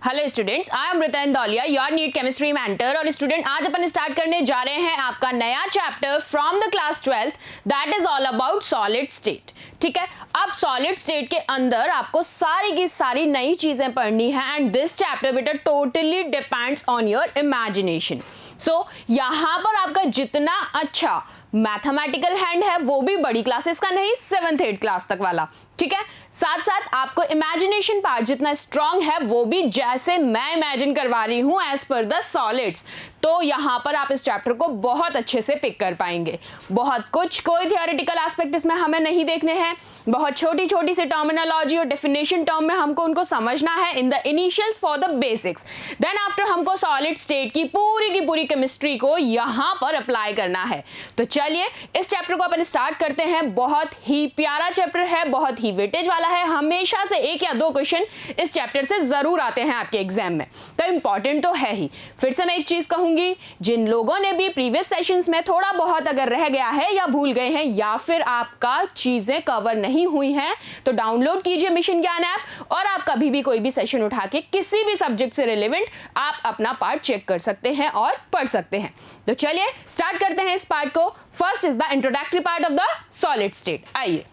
Hello students, I am Ritan Dauliya, your NEET chemistry mentor. और student, आज अपन स्टार्ट करने जा रहे हैं आपका नया chapter from the class 12th, that is all about solid state. ठीक है, अब सॉलिड स्टेट के अंदर आपको सारी की सारी नई चीजें पढ़नी है एंड दिस चैप्टर बेटा totally depends on your imagination. So यहां पर आपका जितना अच्छा मैथमेटिकल हैंड है वो भी बड़ी क्लासेस का नहीं, 7th 8th क्लास तक वाला। ठीक है, साथ साथ आपको इमेजिनेशन पार्ट जितना स्ट्रांग है वो भी जैसे मैं इमेजिन करवा रही हूं एज पर द सॉलिड्स, तो यहां पर आप इस चैप्टर को बहुत अच्छे से पिक कर पाएंगे। बहुत कुछ कोई थियोरेटिकल एस्पेक्ट इसमें हमें नहीं देखने हैं, बहुत छोटी छोटी सी टर्मिनोलॉजी और डेफिनेशन टर्म में हमको उनको समझना है in the initials for the basics. Then after हमको सॉलिड स्टेट की पूरी केमिस्ट्री को यहां पर अप्लाई करना है। तो चलिए इस चैप्टर को अपन स्टार्ट करते हैं। बहुत ही प्यारा चैप्टर है, बहुत ही वेटेज वाला है, हमेशा से 1 या 2 क्वेश्चन इस चैप्टर से जरूर आते हैं आपके एग्जाम में, तो इंपॉर्टेंट तो है ही। फिर से मैं एक चीज कहूंगी, जिन लोगों ने भी प्रीवियस सेशंस में थोड़ा बहुत अगर रह गया है या भूल गए हैं या फिर आपका चीजें कवर नहीं हुई हैं, तो डाउनलोड कीजिए मिशन ज्ञान ऐप और आप कभी भी कोई भी सेशन उठा के किसी भी सब्जेक्ट से रिलेवेंट आप अपना पार्ट चेक कर सकते हैं और पढ़ सकते हैं। तो चलिए स्टार्ट करते हैं इस पार्ट को। First is the introductory part of the solid state. आइए,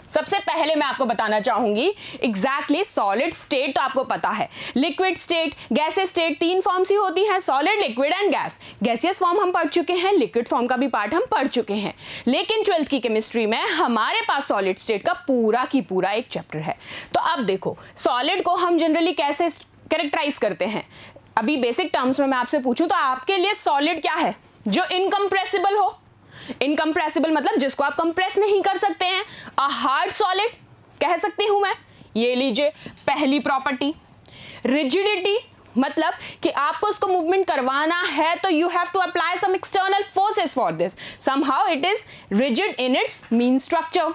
सबसे पहले मैं आपको बताना चाहूंगी एग्जैक्टली सॉलिड स्टेट तो आपको पता है, liquid state, gaseous state, 3 forms ही होती हैं, solid, liquid and gas. Gaseous form हम पढ़ चुके हैं, लिक्विड फॉर्म का भी पार्ट हम पढ़ चुके हैं, लेकिन 12th की केमिस्ट्री में हमारे पास सॉलिड स्टेट का पूरा की पूरा एक चैप्टर है। तो अब देखो, सॉलिड को हम जनरली कैसे कैरेक्टराइज करते हैं। अभी बेसिक टर्म्स में मैं आपसे पूछूं तो आपके लिए सॉलिड क्या है? जो इनकम्प्रेसिबल हो। इनकम्प्रेसिबल मतलब जिसको आप कंप्रेस नहीं कर सकते हैं। अ हार्ड सॉलिड कह सकती हूं मैं। ये लीजिए पहली प्रॉपर्टी। रिजिडिटी मतलब कि आपको उसको मूवमेंट करवाना है तो you have to apply some external forces for this, somehow it is rigid in its mean structure.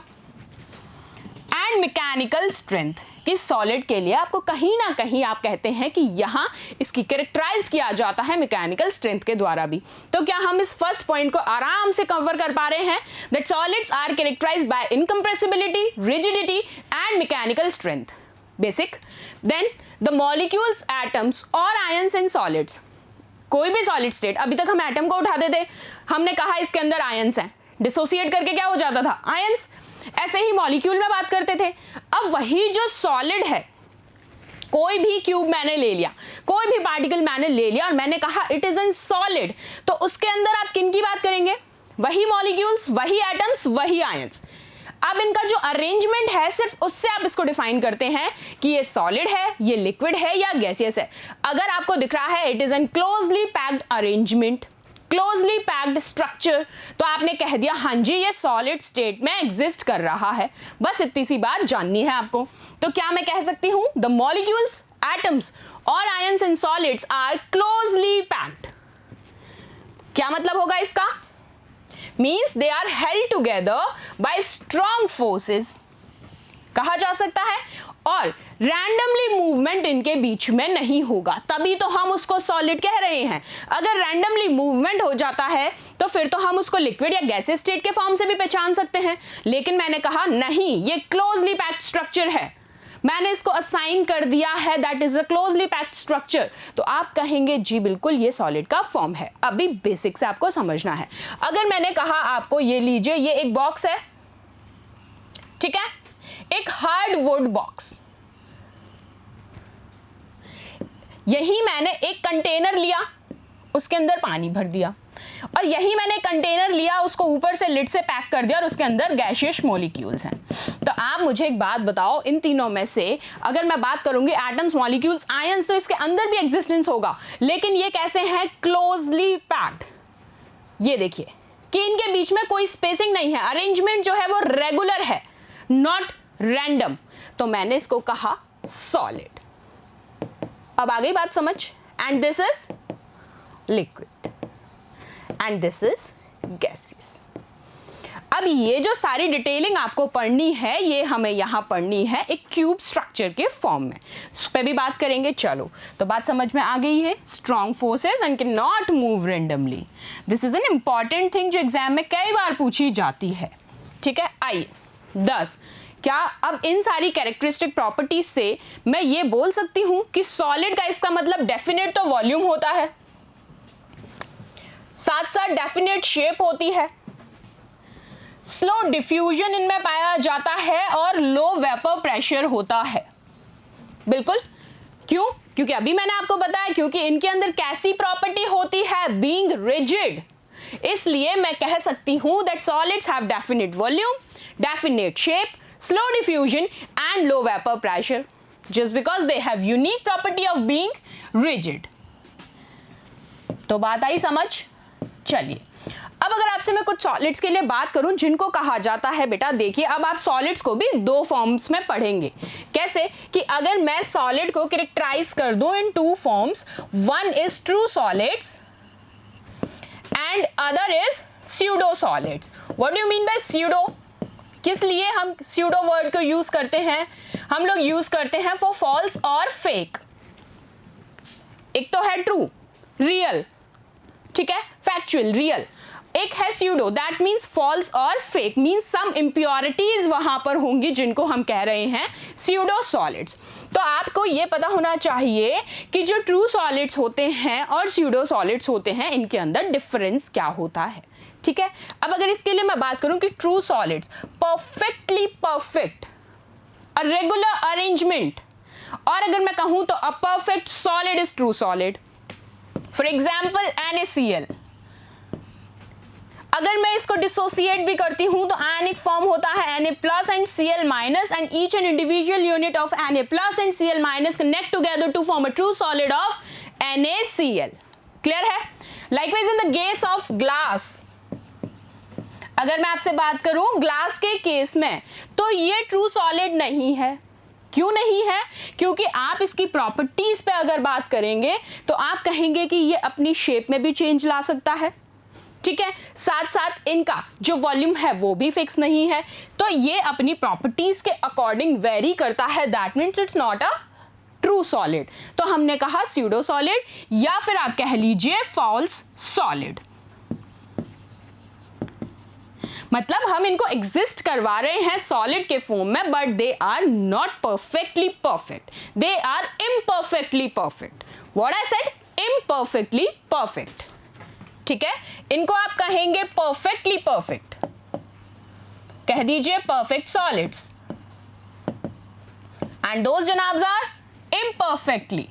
And mechanical strength, कि सॉलिड के लिए आपको कहीं ना कहीं आप कहते हैं कि यहां इसकी कैरेक्टराइज किया जाता है मैकेनिकल स्ट्रेंथ के द्वारा भी। तो क्या हम इस फर्स्ट पॉइंट को आराम से कवर कर पा रहे हैं? That solids are characterized by incompressibility, rigidity and mechanical strength. Basic. Then the molecules, atoms और आयंस इन सॉलिड्स। कोई भी सॉलिड स्टेट, अभी तक हम एटम को उठाते थे, हमने कहा इसके अंदर आयंस हैं, डिसोसिएट करके क्या हो जाता था? आयंस। ऐसे ही मॉलिक्यूल में बात करते थे। अब वही जो सॉलिड है, कोई भी क्यूब मैंने ले लिया, कोई भी पार्टिकल मैंने ले लिया और मैंने कहा इट इज एन सॉलिड, तो उसके अंदर आप किन की बात करेंगे? वही मॉलिक्यूल्स, वही एटम्स, वही आयंस। अब इनका जो अरेंजमेंट है सिर्फ उससे आप इसको डिफाइन करते हैं कि ये सॉलिड है, ये लिक्विड है या गैसियस है। अगर आपको दिख रहा है it is an closely packed arrangement, closely packed structure, तो आपने कह दिया हाँ जी ये सॉलिड स्टेट में एग्जिस्ट कर रहा है। बस इतनी सी बात जाननी है आपको। तो क्या मैं कह सकती हूं द मॉलिक्यूल्स, एटम्स और ions in solids are closely packed. क्या मतलब होगा इसका? Means they are held together by strong forces कहा जा सकता है, और रैंडमली मूवमेंट इनके बीच में नहीं होगा, तभी तो हम उसको सॉलिड कह रहे हैं। अगर रैंडमली मूवमेंट हो जाता है तो फिर तो हम उसको लिक्विड या गैसियस स्टेट के फॉर्म से भी पहचान सकते हैं, लेकिन मैंने कहा नहीं, ये क्लोजली पैक्ड स्ट्रक्चर है, मैंने इसको असाइन कर दिया है that is a closely packed structure, तो आप कहेंगे जी बिल्कुल ये सॉलिड का फॉर्म है। अभी बेसिक से आपको समझना है। अगर मैंने कहा आपको ये लीजिए, ये एक बॉक्स है, ठीक है, एक हार्ड वुड बॉक्स, यही मैंने एक कंटेनर लिया, उसके अंदर पानी भर दिया, और यही मैंने कंटेनर लिया, उसको ऊपर से लिड से पैक कर दिया और उसके अंदर गैसियस मॉलिक्यूल्स हैं। तो आप मुझे एक बात बताओ, इन तीनों में से अगर मैं बात करूंगी एटम्स, मॉलिक्यूल्स, आयंस, तो इसके अंदर भी एग्जिस्टेंस होगा, लेकिन ये कैसे हैं? Closely packed. ये देखिए कि इनके बीच में कोई स्पेसिंग नहीं है, अरेंजमेंट जो है वो रेगुलर है, नॉट रैंडम, तो मैंने इसको कहा सॉलिड। अब आ गई बात समझ? And this is liquid and this is gaseous. अब ये जो सारी डिटेलिंग आपको पढ़नी है ये हमें यहां पढ़नी है एक क्यूब स्ट्रक्चर के फॉर्म में, उस पर भी बात करेंगे। चलो, तो बात समझ में आ गई है। Strong forces and can not move randomly, this is an important thing जो एग्जाम में कई बार पूछी जाती है। ठीक है, आइए 10 क्या अब इन सारी कैरेक्टरिस्टिक प्रॉपर्टीज से मैं ये बोल सकती हूं कि सॉलिड का इसका मतलब डेफिनेट तो वॉल्यूम होता है, साथ साथ डेफिनेट शेप होती है, स्लो डिफ्यूजन इनमें पाया जाता है और लो वेपर प्रेशर होता है। बिल्कुल, क्यों? क्योंकि अभी मैंने आपको बताया क्योंकि इनके अंदर कैसी प्रॉपर्टी होती है, बीइंग रिजिड। इसलिए मैं कह सकती हूं that solids have definite volume, definite shape, slow diffusion and low vapour pressure just because they have unique property of being rigid. तो बात आई समझ? चलिए, अब अगर आपसे मैं कुछ सॉलिड्स के लिए बात करूं जिनको कहा जाता है, बेटा देखिए अब आप सॉलिड्स को भी दो फॉर्म्स में पढ़ेंगे। कैसे कि अगर मैं सॉलिड को कैरेक्टराइज कर दूं in two forms, one is true solids and other is pseudo solids. What do you mean by pseudo? किस लिए हम स्यूडो वर्ड को यूज करते हैं? हम लोग यूज करते हैं फॉर फॉल्स और फेक। एक तो है ट्रू, रियल, ठीक है, फैक्चुअल, रियल। एक है स्यूडो, दैट मीन्स फॉल्स और फेक, मीन्स सम इम्प्योरिटीज वहां पर होंगी जिनको हम कह रहे हैं स्यूडो सॉलिड्स। तो आपको ये पता होना चाहिए कि जो ट्रू सॉलिड्स होते हैं और स्यूडो सॉलिड्स होते हैं इनके अंदर डिफरेंस क्या होता है, ठीक है। अब अगर इसके लिए मैं बात करूं कि true solids perfectly perfect, a regular arrangement, और अगर मैं कहूं तो a perfect solid is true solid. For example NaCl, अगर मैं इसको डिसोसिएट भी करती हूं तो आयनिक फॉर्म होता है Na plus and Cl minus, and each and individual unit of Na plus and Cl minus connect together to form a true solid of NaCl। Clear है? Likewise in the case of glass, अगर मैं आपसे बात करूं glass के case में, तो ये ट्रू सॉलिड नहीं है। क्यों नहीं है? क्योंकि आप इसकी प्रॉपर्टीज पे अगर बात करेंगे तो आप कहेंगे कि ये अपनी शेप में भी चेंज ला सकता है, ठीक है, साथ साथ इनका जो वॉल्यूम है वो भी फिक्स नहीं है, तो ये अपनी प्रॉपर्टीज के अकॉर्डिंग वेरी करता है, that means it's not a true solid. तो हमने कहा स्यूडो सॉलिड या फिर आप कह लीजिए फॉल्स सॉलिड। मतलब हम इनको एग्जिस्ट करवा रहे हैं सॉलिड के फॉर्म में, but they are not perfectly perfect, they are imperfectly perfect. What I said? Imperfectly perfect, ठीक है। इनको आप कहेंगे परफेक्टली परफेक्ट, कह दीजिए परफेक्ट सॉलिड्स, एंड दोज जनाब्स आर इम्परफेक्टली।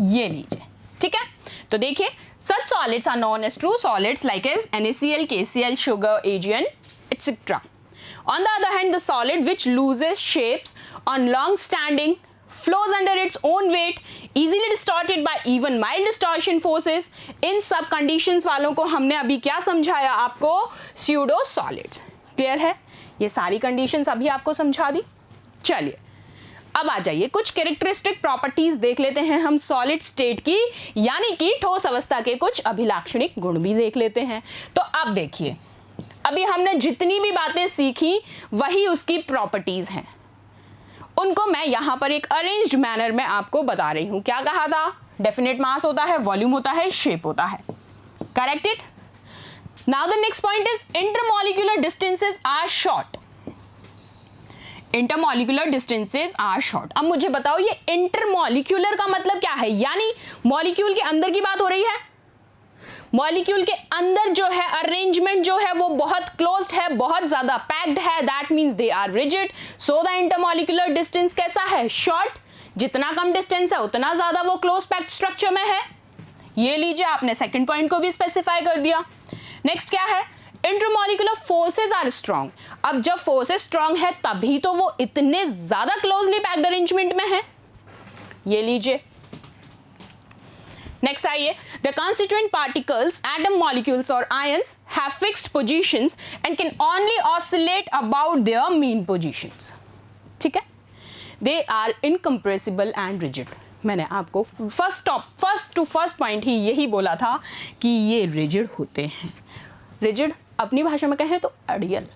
ये लीजिए, ठीक है। तो देखिए such solids are known as true solids like as NaCl, KCl, sugar, AgN, etc. On the other hand, the solid which loses shapes on long standing, flows under its own weight, easily distorted by even mild distortion forces, इन सब conditions वालों को हमने अभी क्या समझाया आपको? pseudo solids। Clear है? ये सारी conditions अभी आपको समझा दी। चलिए अब आ जाइए कुछ कैरेक्टरिस्टिक प्रॉपर्टीज देख लेते हैं हम सॉलिड स्टेट की, यानी कि ठोस अवस्था के कुछ अभिलाक्षणिक गुण भी देख लेते हैं। तो अब देखिए, अभी हमने जितनी भी बातें सीखी वही उसकी प्रॉपर्टीज हैं, उनको मैं यहां पर एक अरेंज्ड मैनर में आपको बता रही हूं। क्या कहा था? डेफिनेट मास होता है, वॉल्यूम होता है, शेप होता है। Correct it? Now the next point is intermolecular distances are short. Intermolecular distances are short. अब मुझे बताओ ये इंटरमॉलिक्यूलर का मतलब क्या है? यानी मॉलिक्यूल के अंदर की बात हो रही है। मॉलिक्यूल के अंदर जो है अरेंजमेंट जो है वो बहुत क्लोज्ड है, बहुत ज्यादा पैक्ड है, that means they are rigid. So the intermolecular distance कैसा है? शॉर्ट। जितना कम डिस्टेंस है उतना ज्यादा वो क्लोज पैक्ड स्ट्रक्चर में है। ये लीजिए, आपने सेकंड पॉइंट को भी स्पेसिफाई कर दिया। नेक्स्ट क्या है? Intermolecular forces are strong. अब जब फोर्सेस स्ट्रॉन्ग है तभी तो वो इतने ज्यादा क्लोजली पैक्ड अरेंजमेंट में है। ये लीजिए। नेक्स्ट आइए, the constituent particles, atom molecules और ions have fixed positions and can only oscillate about their mean positions. ठीक है, they are incompressible and rigid. मैंने आपको फर्स्ट टू फर्स्ट पॉइंट ही यही बोला था कि ये रिजिड होते हैं। रिजिड अपनी भाषा में कहें तो अड़ियल,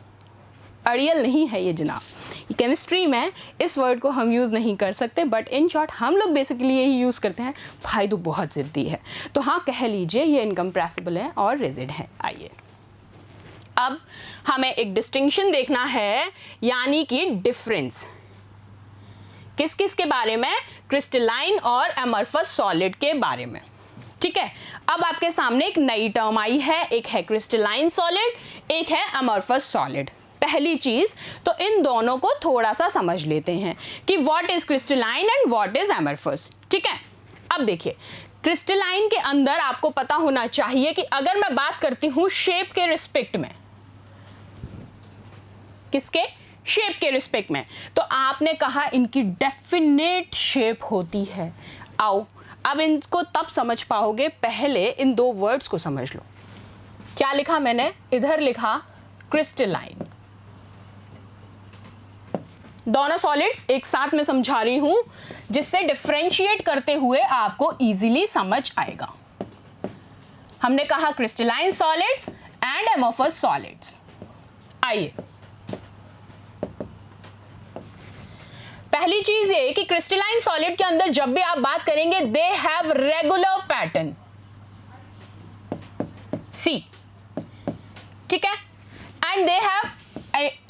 अड़ियल नहीं है ये जनाब। केमिस्ट्री में इस वर्ड को हम यूज़ नहीं कर सकते, बट इन शॉर्ट हम लोग बेसिकली यही यूज़ करते हैं। भाई तो बहुत ज़िद्दी है, तो हाँ कह लीजिए ये इनकम्प्रेसिबल है और रिजिड है। आइए अब हमें एक डिस्टिंक्शन देखना है, यानी कि डिफरेंस किस किस के बारे में, क्रिस्टलाइन और एमरफस सॉलिड के बारे में। ठीक है, अब आपके सामने एक नई टर्म आई है, एक है क्रिस्टलाइन सॉलिड, एक है एमरफस सॉलिड। पहली चीज तो इन दोनों को थोड़ा सा समझ लेते हैं कि what is crystalline and what is amorphous. ठीक है, अब देखिए क्रिस्टलाइन के अंदर आपको पता होना चाहिए कि अगर मैं बात करती हूं शेप के रिस्पेक्ट में, किसके, शेप के रिस्पेक्ट में, तो आपने कहा इनकी डेफिनेट शेप होती है। आओ अब इनको तब समझ पाओगे, पहले इन दो वर्ड्स को समझ लो। क्या लिखा मैंने, इधर लिखा क्रिस्टलाइन, दोनों सॉलिड्स एक साथ में समझा रही हूं जिससे डिफरेंशिएट करते हुए आपको इजीली समझ आएगा। हमने कहा crystalline solids and amorphous solids. आइए, पहली चीज ये कि क्रिस्टलाइन सॉलिड के अंदर जब भी आप बात करेंगे दे हैव रेगुलर पैटर्न, सी, ठीक है, एंड दे हैव,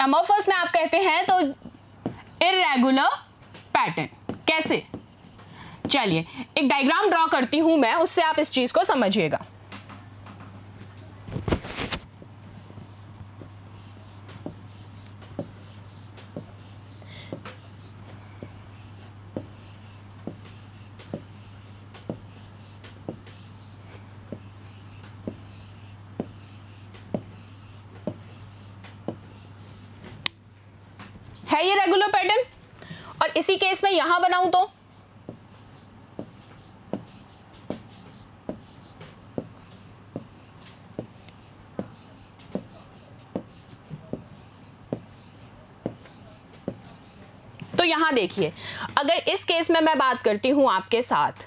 एमोफस में आप कहते हैं तो इर्रेगुलर पैटर्न। कैसे, चलिए एक डायग्राम ड्रॉ करती हूं मैं, उससे आप इस चीज को समझिएगा। है ये रेगुलर पैटर्न, और इसी केस में यहां बनाऊं तो यहां देखिए, अगर इस केस में मैं बात करती हूं आपके साथ,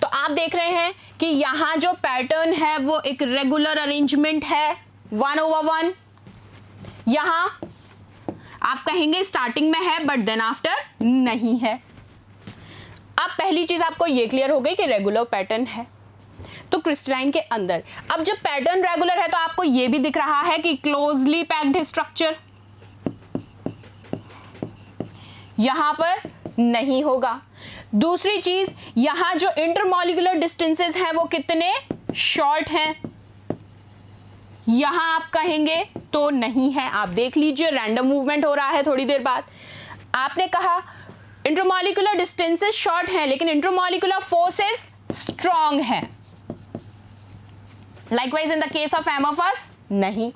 तो आप देख रहे हैं कि यहां जो पैटर्न है वो एक रेगुलर अरेंजमेंट है 1/1। यहां आप कहेंगे स्टार्टिंग में है बट देन आफ्टर नहीं है। अब पहली चीज आपको ये क्लियर हो गई कि रेगुलर पैटर्न है। तो क्रिस्टलाइन के अंदर अब जब पैटर्न रेगुलर है तो आपको ये भी दिख रहा है कि क्लोजली पैक्ड स्ट्रक्चर, यहां पर नहीं होगा। दूसरी चीज, यहां जो इंटरमॉलिक्यूलर डिस्टेंसेस हैं वो कितने शॉर्ट हैं, यहां आप कहेंगे तो नहीं है। आप देख लीजिए रैंडम मूवमेंट हो रहा है थोड़ी देर बाद। आपने कहा इंटरमॉलिक्यूलर डिस्टेंसेस शॉर्ट हैं लेकिन इंटरमॉलिक्यूलर फोर्सेस स्ट्रॉन्ग हैं। Likewise in the case of amorphous नहीं।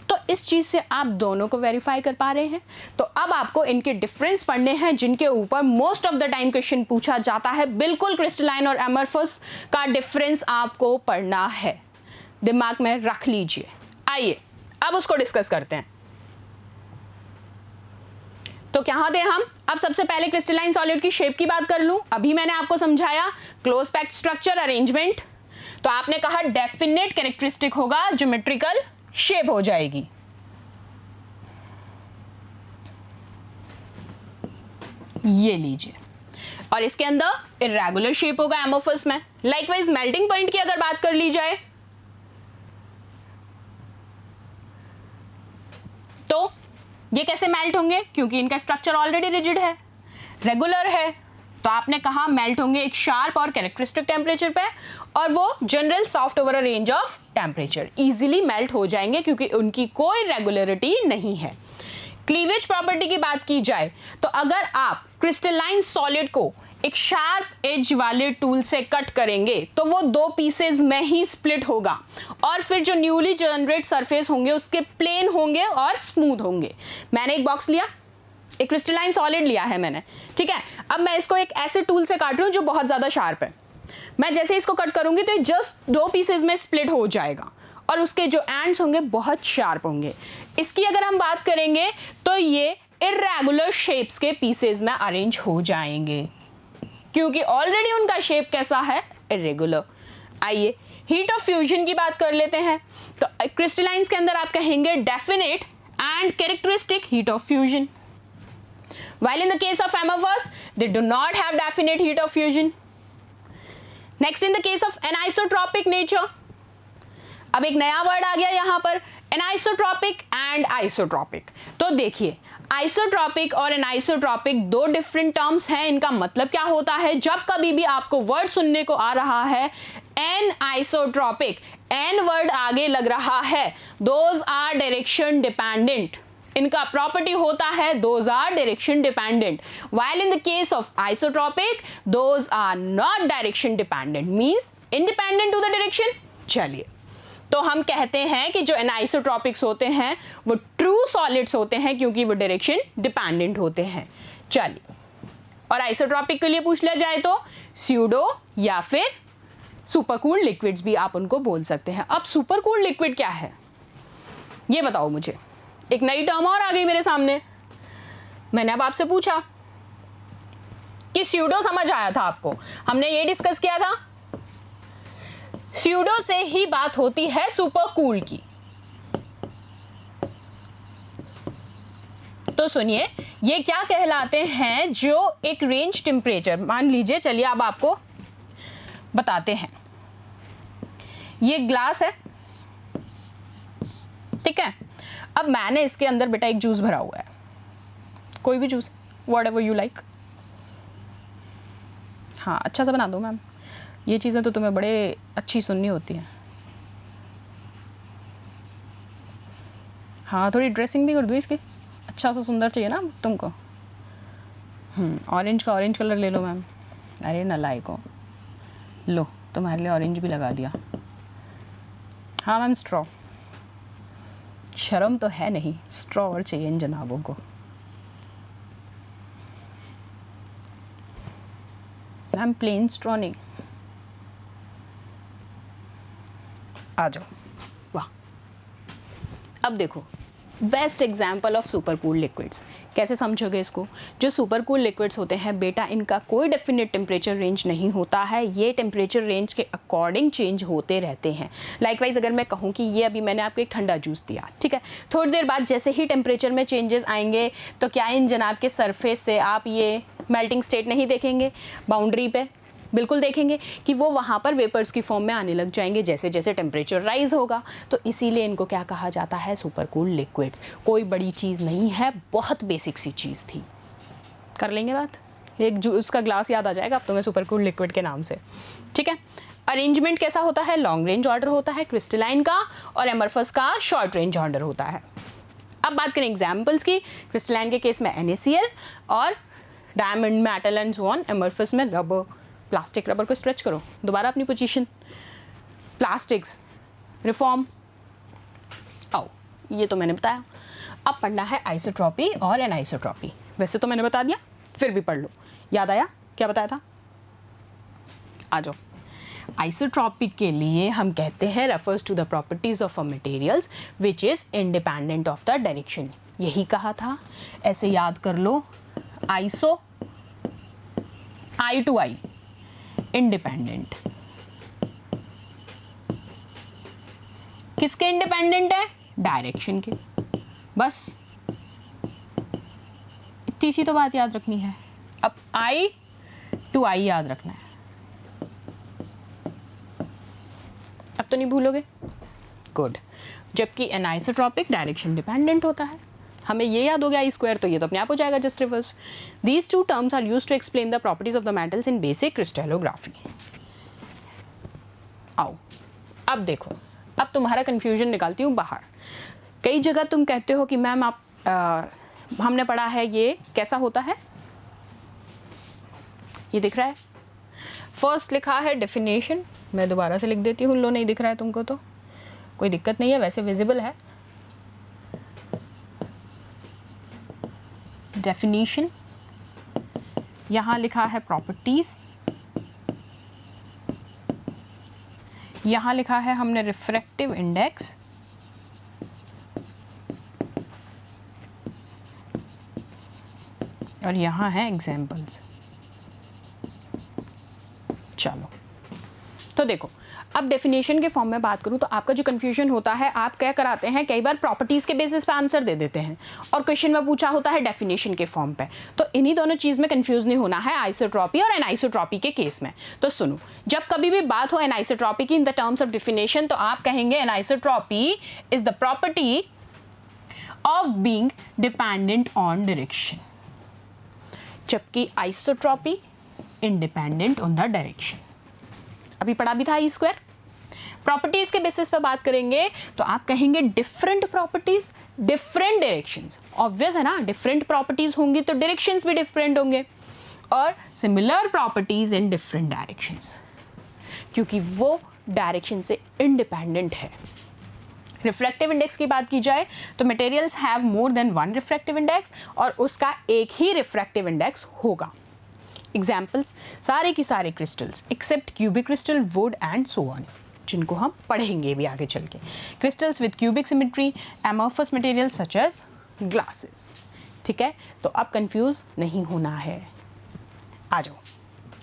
तो इस चीज से आप दोनों को वेरीफाई कर पा रहे हैं। तो अब आपको इनके डिफरेंस पढ़ने हैं जिनके ऊपर most of the time question पूछा जाता है। बिल्कुल क्रिस्टलाइन और एमरफस का डिफरेंस आपको पढ़ना है, दिमाग में रख लीजिए। आइए अब उसको डिस्कस करते हैं। तो क्या थे हम, अब सबसे पहले क्रिस्टलाइन सॉलिड की शेप की बात कर लूं। अभी मैंने आपको समझाया क्लोज पैक्ड स्ट्रक्चर, अरेंजमेंट। तो आपने कहा डेफिनेट कैरेक्टरिस्टिक होगा, ज्योमेट्रिकल शेप हो जाएगी। ये लीजिए, और इसके अंदर इर्रेगुलर शेप होगा एमोफस में। लाइकवाइज मेल्टिंग पॉइंट की अगर बात कर ली जाए तो ये कैसे मेल्ट होंगे, क्योंकि इनका स्ट्रक्चर ऑलरेडी रिजिड है, रेगुलर है। तो आपने कहा मेल्ट होंगे एक शार्प और कैरेक्टरिस्टिक टेम्परेचर पे, और वो general soft over a range of temperature easily melt हो जाएंगे क्योंकि उनकी कोई रेगुलरिटी नहीं है। क्लीवेज प्रॉपर्टी की बात की जाए तो अगर आप क्रिस्टलाइन सॉलिड को एक शार्प एज वाले टूल से कट करेंगे तो वो दो पीसेस में ही स्प्लिट होगा, और फिर जो न्यूली जनरेट सरफेस होंगे उसके प्लेन होंगे और स्मूथ होंगे। मैंने एक बॉक्स लिया, एक क्रिस्टलाइन सॉलिड लिया है मैंने, ठीक है। अब मैं इसको एक ऐसे टूल से काट रही हूँ जो बहुत ज्यादा शार्प है। मैं जैसे इसको कट करूंगी तो जस्ट दो पीसेस में स्प्लिट हो जाएगा, और उसके जो एंड्स होंगे बहुत शार्प होंगे। इसकी अगर हम बात करेंगे तो ये इर्रेगुलर शेप्स के पीसेस में अरेंज हो जाएंगे क्योंकि ऑलरेडी उनका शेप कैसा है, इर्रेगुलर। आइए हीट ऑफ फ्यूजन की बात कर लेते हैं। तो क्रिस्टलाइंस के अंदर आप कहेंगे definite and characteristic heat of fusion, while in the case of amorphous they do not have definite heat of fusion. Next, in the case of anisotropic nature, अब एक नया वर्ड आ गया यहाँ पर, एनाइसोट्रॉपिक एंड आइसोट्रॉपिक। तो देखिए, isotropic और anisotropic दो डिफरेंट टर्म्स हैं। इनका मतलब क्या होता है, जब कभी भी आपको वर्ड सुनने को आ रहा है एन आइसोट्रॉपिक, एन वर्ड आगे लग रहा है, दोज आर डायरेक्शन डिपेंडेंट। इनका प्रॉपर्टी होता है those are direction dependent, while in the case of isotropic those are not direction dependent, means independent to the direction। चलिए, तो हम कहते हैं कि जो एनाइसोट्रॉपिक्स होते हैं वो ट्रू सॉलिड्स होते हैं क्योंकि वो डायरेक्शन डिपेंडेंट होते हैं। चलिए, और आइसोट्रॉपिक के लिए पूछ लिया जाए तो स्यूडो या फिर सुपरकूल्ड लिक्विड्स भी आप उनको बोल सकते हैं। अब सुपरकूल्ड लिक्विड क्या है ये बताओ मुझे। एक नई टर्म और आ गई मेरे सामने। मैंने अब आपसे पूछा कि स्यूडो समझ आया था आपको, हमने ये डिस्कस किया था, स्यूडो से ही बात होती है सुपरकूल की। तो सुनिए, ये क्या कहलाते हैं, जो एक रेंज टेम्परेचर, मान लीजिए, चलिए अब आपको बताते हैं। ये ग्लास है, ठीक है। अब मैंने इसके अंदर बेटा एक जूस भरा हुआ है, कोई भी जूस, व्हाटएवर यू लाइक। हाँ, अच्छा सा बना दो मैम, ये चीज़ें तो तुम्हें बड़े अच्छी सुननी होती हैं। हाँ, थोड़ी ड्रेसिंग भी कर दूँ इसकी, अच्छा सा सुंदर चाहिए ना तुमको। ऑरेंज का ऑरेंज कलर ले लो मैम। अरे नालायक हो, लो तुम्हारे लिए ऑरेंज भी लगा दिया। हाँ मैम, स्ट्रॉ, शर्म तो है नहीं, स्ट्रॉ और चाहिए इन जनाबों को। मैम प्लेन स्ट्रॉ नहीं, आ जाओ। वाह, अब देखो, best example of supercool liquids. कैसे समझोगे इसको? जो सुपरकूल लिक्विड्स होते हैं बेटा, इनका कोई डेफिनेट टेम्परेचर रेंज नहीं होता है, ये टेम्परेचर रेंज के अकॉर्डिंग चेंज होते रहते हैं। लाइकवाइज अगर मैं कहूँ कि ये अभी मैंने आपको एक ठंडा जूस दिया, ठीक है, थोड़ी देर बाद जैसे ही टेम्परेचर में चेंजेस आएंगे तो क्या इन जनाब के सरफेस से आप ये मेल्टिंग स्टेट नहीं देखेंगे? बाउंड्री पे बिल्कुल देखेंगे कि वो वहाँ पर वेपर्स की फॉर्म में आने लग जाएंगे जैसे जैसे टेम्परेचर राइज होगा। तो इसीलिए इनको क्या कहा जाता है? Supercool liquids. कोई बड़ी चीज़ नहीं है, बहुत बेसिक सी चीज़ थी। कर लेंगे बात, एक जूस का ग्लास याद आ जाएगा अब तुम्हें सुपरकूल लिक्विड के नाम से, ठीक है। अरेंजमेंट कैसा होता है? लॉन्ग रेंज ऑर्डर होता है क्रिस्टलाइन का, और एमरफस का शॉर्ट रेंज ऑर्डर होता है। अब बात करें एग्जाम्पल्स की। क्रिस्टलाइन के केस में NaCl और diamond, metal and so on. Amorphous में रबर, प्लास्टिक, रबर को स्ट्रेच करो दोबारा अपनी पोजीशन, प्लास्टिक्स, रिफॉर्म। आओ, ये तो मैंने बताया। अब पढ़ना है आइसोट्रॉपी और एनाइसोट्रॉपी। वैसे तो मैंने बता दिया, फिर भी पढ़ लो। याद आया क्या बताया था? आ जाओ। आइसोट्रॉपिक के लिए हम कहते हैं refers to the properties of a materials which is independent of the direction. यही कहा था, ऐसे याद कर लो। Iso, I to I, independent. किसके इंडिपेंडेंट है? डायरेक्शन के। बस इतनी सी तो बात याद रखनी है। अब आई टू आई याद रखना है, अब तो नहीं भूलोगे? गुड। जबकि एनाइसोट्रॉपिक डायरेक्शन डिपेंडेंट होता है। हमें ये याद हो गया आई स्क्वायर, तो ये तो अपने आप हो जाएगा just reverse. These two terms are used to explain the properties of the metals in basic crystallography. आओ, अब देखो, अब तुम्हारा कंफ्यूजन निकालती हूँ बाहर। कई जगह तुम कहते हो कि मैम आप हमने पढ़ा है, ये कैसा होता है? ये दिख रहा है, फर्स्ट लिखा है डेफिनेशन। मैं दोबारा से लिख देती हूँ, लो नहीं दिख रहा है तुमको तो कोई दिक्कत नहीं है, वैसे विजिबल है। डेफिनेशन, यहाँ लिखा है प्रॉपर्टीज, यहाँ लिखा है हमने रिफ्रैक्टिव इंडेक्स, और यहाँ है एग्जाम्पल्स। चलो, तो देखो, अब डेफिनेशन के फॉर्म में बात करूँ तो आपका जो कन्फ्यूजन होता है, आप क्या कराते हैं, कई बार प्रॉपर्टीज़ के बेसिस पे आंसर दे देते हैं और क्वेश्चन में पूछा होता है डेफिनेशन के फॉर्म पे। तो इन्हीं दोनों चीज़ में कंफ्यूज नहीं होना है आइसोट्रॉपी और एनाइसोट्रॉपी के केस में। तो सुनो, जब कभी भी बात हो एनाइसोट्रॉपी की in the terms of definition, तो आप कहेंगे anisotropy is the property of being dependent on direction, जबकि isotropy independent on the direction. अभी पढ़ा भी था ई स्क्वायर। प्रॉपर्टीज के बेसिस पे बात करेंगे तो आप कहेंगे different properties different directions. Obvious है ना, डिफरेंट प्रॉपर्टीज होंगी तो डायरेक्शंस भी डिफरेंट होंगे, और similar properties in different directions, क्योंकि वो डायरेक्शन से इंडिपेंडेंट है। रिफ्रैक्टिव इंडेक्स की बात की जाए तो materials have more than one refractive index, और उसका एक ही रिफ्रैक्टिव इंडेक्स होगा। एग्जाम्पल्स, सारे की सारे crystals except cubic crystal, wood and so on, जिनको हम पढ़ेंगे भी आगे चल के। Crystals with cubic symmetry, amorphous material such as glasses. ठीक है, तो अब कंफ्यूज नहीं होना है। आ जाओ,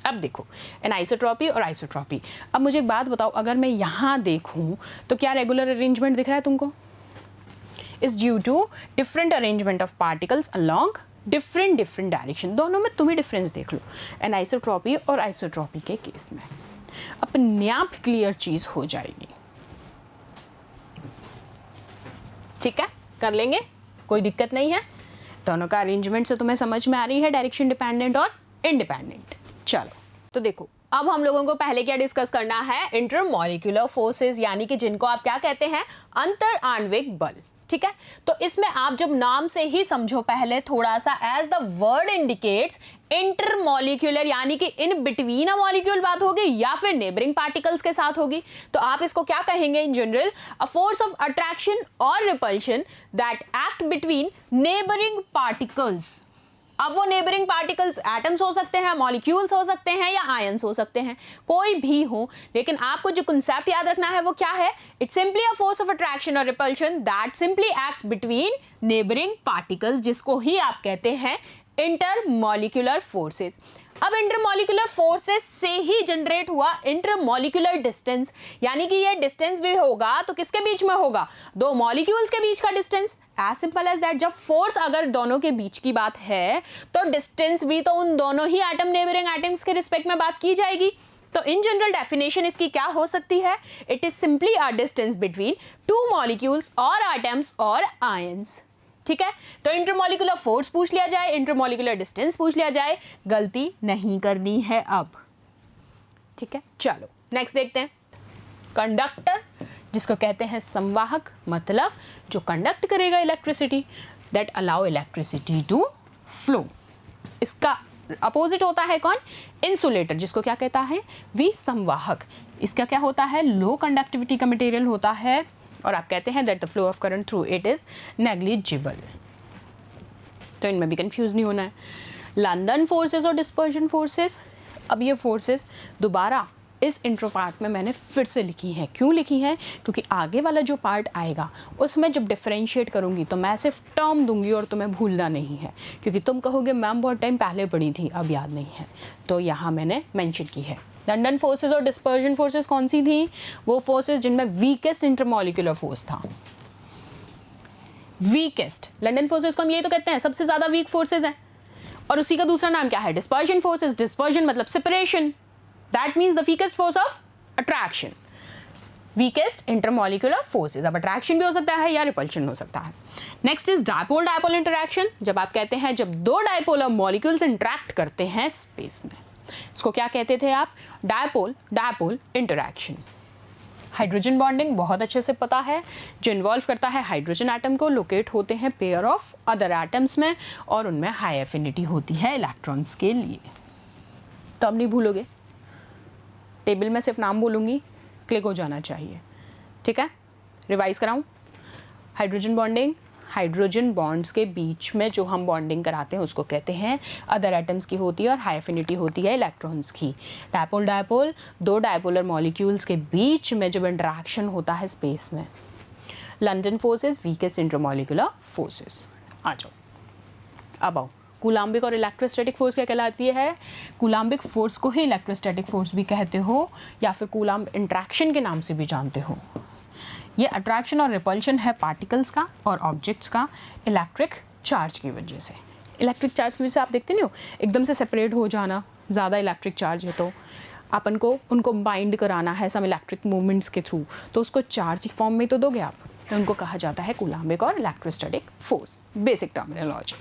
अब देखो एनाइसोट्रॉपी और आइसोट्रॉपी। अब मुझे एक बात बताओ, अगर मैं यहाँ देखूँ तो क्या रेगुलर अरेंजमेंट दिख रहा है तुमको? Is due to different arrangement of particles along different direction. दोनों में तुम ही डिफरेंस देख लो, एनाइसोट्रॉपी और आइसोट्रॉपी के केस में अपने आप क्लियर चीज हो जाएगी। ठीक है, कर लेंगे, कोई दिक्कत नहीं है। दोनों का अरेंजमेंट से तुम्हें समझ में आ रही है डायरेक्शन डिपेंडेंट और इंडिपेंडेंट। चलो, तो देखो अब हम लोगों को पहले क्या डिस्कस करना है, इंटरमॉलिक्यूलर फोर्सेस, यानी कि जिनको आप क्या कहते हैं, अंतर आणविक बल। ठीक है, तो इसमें आप जब नाम से ही समझो पहले थोड़ा सा, as the word indicates, intermolecular यानी कि इन बिटवीन अ मॉलिक्यूल बात होगी या फिर नेबरिंग पार्टिकल्स के साथ होगी। तो आप इसको क्या कहेंगे in general, a force of attraction और repulsion that act between neighbouring particles. अब वो नेबरिंग पार्टिकल्स एटम्स हो सकते हैं, मॉलिक्यूल्स हो सकते हैं, या आयंस हो सकते हैं, कोई भी हो, लेकिन आपको जो कंसेप्ट याद रखना है वो क्या है, it's simply a force of attraction और repulsion that simply acts between neighbouring particles, जिसको ही आप कहते हैं इंटरमॉलिक्यूलर फोर्सेस। अब इंटरमॉलिक्यूलर फोर्सेस से ही जनरेट हुआ इंटरमॉलिक्यूलर डिस्टेंस, यानी कि ये डिस्टेंस भी होगा तो किसके बीच में होगा, दो मॉलिक्यूल्स के बीच का distance. As simple as that. जब फोर्स अगर दोनों के बीच की बात है तो डिस्टेंस भी तो उन दोनों ही एटम नेबरिंग एटम्स के रिस्पेक्ट में बात की जाएगी। तो इन जनरल डेफिनेशन इसकी क्या हो सकती है, it is simply a distance between two molecules और एटम्स और आयंस। ठीक है, तो इंटरमॉलिक्यूलर फोर्स पूछ लिया जाए, इंटरमॉलिक्यूलर डिस्टेंस पूछ लिया जाए, गलती नहीं करनी है अब। ठीक है, चलो नेक्स्ट देखते हैं। कंडक्टर, जिसको कहते हैं संवाहक, मतलब जो कंडक्ट करेगा electricity, that allow electricity to flow. इसका अपोजिट होता है कौन, इंसुलेटर, जिसको क्या कहता है, विसंवाहक। इसका क्या होता है, लो कंडक्टिविटी का मटेरियल होता है, और आप कहते हैं that the flow of current through it is negligible. तो इनमें भी कंफ्यूज नहीं होना है। लंदन फोर्सेस और डिस्पर्जन फोर्सेस, अब ये फोर्सेस दोबारा इस इंट्रो पार्ट में मैंने फिर से लिखी हैं। क्यों लिखी हैं, क्योंकि आगे वाला जो पार्ट आएगा उसमें जब डिफरेंशिएट करूंगी तो मैं सिर्फ टर्म दूंगी और तुम्हें भूलना नहीं है, क्योंकि तुम कहोगे मैम बहुत टाइम पहले पढ़ी थी अब याद नहीं है, तो यहाँ मैंने मेंशन की है। लंदन फोर्सेस और डिस्पर्जन फोर्सेस कौन सी थी, वो फोर्सेस जिनमें वीकेस्ट इंटरमॉलिक्यूलर फोर्स था। वीकेस्ट लंदन फोर्सेस को हम यही तो कहते हैं सबसे ज्यादा वीक फोर्सेस हैं, और उसी का दूसरा नाम क्या है, डिस्पर्जन फोर्सेस। डिस्पर्जन मतलब separation, that means the weakest force of attraction. Weakest intermolecular forces, अब अट्रैक्शन भी हो सकता है या रिपल्शन हो सकता है। Next is dipole dipole interaction, जब आप कहते हैं जब दो डायपोलर मॉलिक्यूल्स इंटरैक्ट करते हैं स्पेस में, इसको क्या कहते थे आप, dipole dipole interaction. Hydrogen bonding बहुत अच्छे से पता है, जो इन्वॉल्व करता है हाइड्रोजन एटम को लोकेट होते हैं पेयर ऑफ अदर एटम्स में, और उनमें हाई एफिनिटी होती है इलेक्ट्रॉन्स के लिए। तो अब नहीं भूलोगे, टेबल में सिर्फ नाम बोलूंगी, क्लिक हो जाना चाहिए। ठीक है, रिवाइज कराऊं। हाइड्रोजन बॉन्डिंग, हाइड्रोजन बॉन्ड्स के बीच में जो हम बॉन्डिंग कराते हैं उसको कहते हैं अदर एटम्स की होती है, और हाई एफिनिटी होती है इलेक्ट्रॉन्स की। डायपोल डायपोल, दो डायपोलर मॉलिक्यूल्स के बीच में जब इंटरेक्शन होता है स्पेस में। London forces weakest intermolecular forces. आ जाओ, अब आओ कूलाम्बिक और इलेक्ट्रोस्टैटिक फोर्स क्या कहलाती है? कूलाम्बिक फोर्स को ही इलेक्ट्रोस्टैटिक फोर्स भी कहते हो या फिर कूलाम्ब इंट्रैक्शन के नाम से भी जानते हो। ये अट्रैक्शन और रिपल्शन है पार्टिकल्स का और ऑब्जेक्ट्स का इलेक्ट्रिक चार्ज की वजह से। इलेक्ट्रिक चार्ज की वजह से आप देखते नहीं हो एकदम से सेपरेट हो जाना, ज़्यादा इलेक्ट्रिक चार्ज है तो अपन को उनको बाइंड कराना है सम इलेक्ट्रिक मूवमेंट्स के थ्रू, तो उसको चार्ज फॉर्म में तो दोगे आप, तो उनको कहा जाता है कूलाम्बिक और electrostatic force, basic terminology.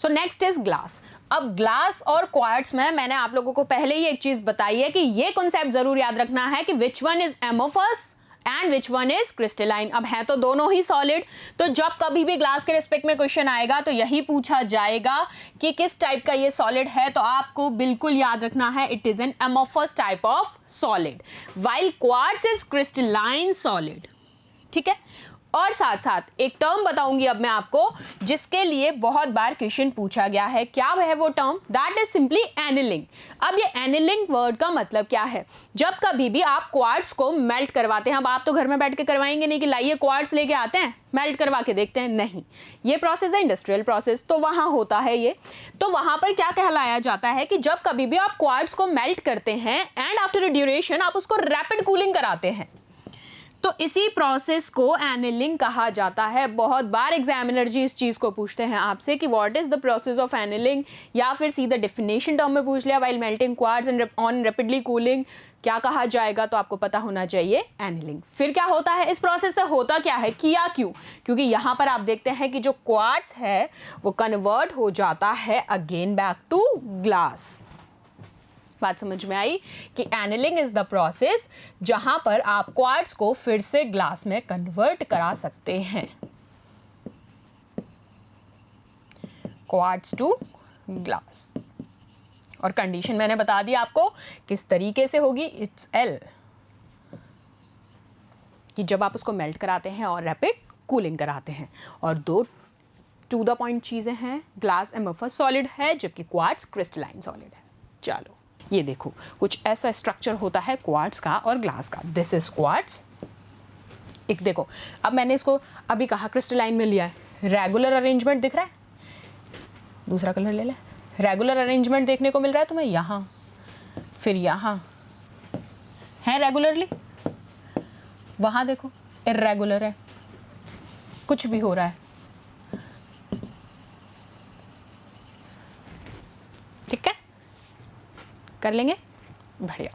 So next is glass. अब ग्लास और क्वार्ट्ज में मैंने आप लोगों को पहले ही एक चीज बताई है कि ये कॉन्सेप्ट जरूर याद रखना है कि which one is amorphous and which one is crystalline. अब है तो दोनों ही सॉलिड, तो जब कभी भी ग्लास के रिस्पेक्ट में क्वेश्चन आएगा तो यही पूछा जाएगा कि किस टाइप का ये सॉलिड है, तो आपको बिल्कुल याद रखना है it is an amorphous type of solid, while quartz is crystalline solid. ठीक है, और साथ साथ एक टर्म बताऊंगी अब मैं आपको जिसके लिए बहुत बार क्वेश्चन पूछा गया है। क्या है वो term? That is simply annealing. अब ये एनिलिंग वर्ड का मतलब क्या है? जब कभी भी आप क्वार्ट्ज को मेल्ट करवाते हैं, अब आप तो घर में बैठ के करवाएंगे नहीं कि लाइए क्वार्ट्ज लेके आते हैं मेल्ट करवा के देखते हैं, नहीं, ये प्रोसेस है इंडस्ट्रियल प्रोसेस, तो वहां होता है ये। तो वहां पर क्या कहलाया जाता है कि जब कभी भी आप क्वार्ट्ज को मेल्ट करते हैं एंड आफ्टर अ ड्यूरेशन आप उसको रैपिड कूलिंग कराते हैं, तो इसी प्रोसेस को एनिलिंग कहा जाता है। बहुत बार एग्जामिनर जी इस चीज को पूछते हैं आपसे कि what is the process of annealing, या फिर सीधा डेफिनेशन टर्म में पूछ लिया while melting quartz and on rapidly cooling, क्या कहा जाएगा, तो आपको पता होना चाहिए एनिलिंग। फिर क्या होता है इस प्रोसेस से, होता क्या है, किया क्यों? क्योंकि यहां पर आप देखते हैं कि जो क्वार्ट्ज है वो कन्वर्ट हो जाता है अगेन बैक टू ग्लास। बात समझ में आई कि एनिलिंग इज द प्रोसेस जहां पर आप क्वार्ट्ज को फिर से ग्लास में कन्वर्ट करा सकते हैं, क्वार्ट्ज टू ग्लास। और कंडीशन मैंने बता दी आपको किस तरीके से होगी, इट्स एल, कि जब आप उसको मेल्ट कराते हैं और रैपिड कूलिंग कराते हैं। और दो टू द पॉइंट चीजें हैं, ग्लास एमोफस सॉलिड है जबकि क्वार्ट्ज क्रिस्टलाइन सॉलिड है। चलो ये देखो कुछ ऐसा स्ट्रक्चर होता है क्वार्ट्ज का और ग्लास का। This is quartz. एक देखो, अब मैंने इसको अभी कहा क्रिस्टलाइन में लिया है, रेगुलर अरेंजमेंट दिख रहा है, दूसरा कलर ले ले, रेगुलर अरेंजमेंट देखने को मिल रहा है तुम्हें यहाँ, फिर यहाँ है रेगुलरली, वहाँ देखो इर्रेगुलर है, कुछ भी हो रहा है। ठीक है, कर लेंगे, बढ़िया।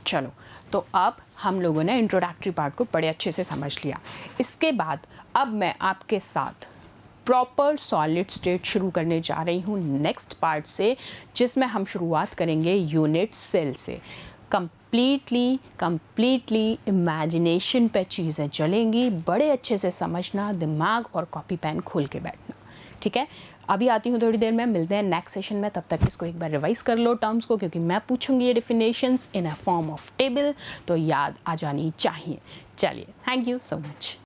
चलो, तो अब हम लोगों ने इंट्रोडक्टरी पार्ट को बड़े अच्छे से समझ लिया। इसके बाद अब मैं आपके साथ प्रॉपर सॉलिड स्टेट शुरू करने जा रही हूँ नेक्स्ट पार्ट से, जिसमें हम शुरुआत करेंगे यूनिट सेल से। कंप्लीटली इमेजिनेशन पे चीज़ें चलेंगी, बड़े अच्छे से समझना, दिमाग और कॉपी पेन खोल के बैठना। ठीक है, अभी आती हूँ थोड़ी देर में, मिलते हैं नेक्स्ट सेशन में। तब तक इसको एक बार रिवाइज कर लो टर्म्स को, क्योंकि मैं पूछूंगी ये definitions in a form of table, तो याद आ जानी चाहिए। चलिए, थैंक यू सो मच।